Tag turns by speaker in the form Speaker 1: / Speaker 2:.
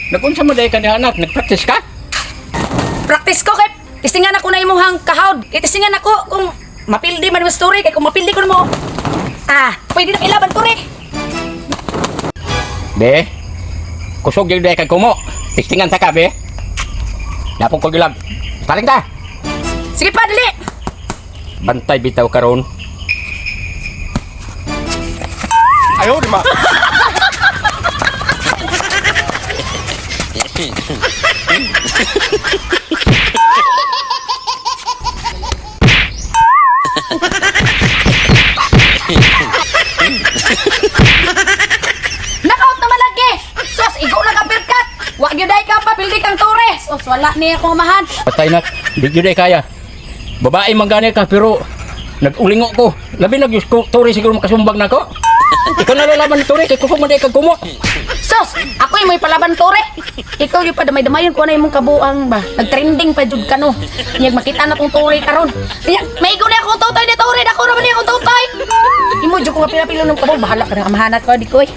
Speaker 1: Nagunsa mo dahil ka ni anak, nag-practice ka?
Speaker 2: Practice ko kay testingan ako na imuhang kahawd. Testingan ako kung mapildi man mo story kay kung mapildi ko mo. Pwede na ilaban to rin.
Speaker 1: Be, kusog yung dahil kag kumo. Testingan sa ka, be. Napong ko gilag. Taling ta.
Speaker 2: Sige pa, dali.
Speaker 1: Bantay bitaw karon. Ayaw, di ba?
Speaker 2: Knockout naman lagi. Sos, igo lang ang pirkat. Wag yun dahil ka pa, pildi kang tores. Sos, wala niya akong mahan.
Speaker 1: Patay na. Di yun ay kaya. Babae man gani ka pero nag-ulingo ko. Labi nag-story siguro makasumbag na ko. Ikaw nalalaman ni Tori, kay kusog man dahil kag kumo.
Speaker 2: Sos, ako yung may palaban tore. Ikaw yung padamay-damayon ko na yung mong kabuang ba. Nag-trending pa jud ka no. Niyag makita na kong tore karon. Niyag, maigo na akong tutay ni tore. Dako naman niya akong tutay. Imo jud ko nga pinapilo ng kabuang. Bahala ka na amahanat ko, di ko eh.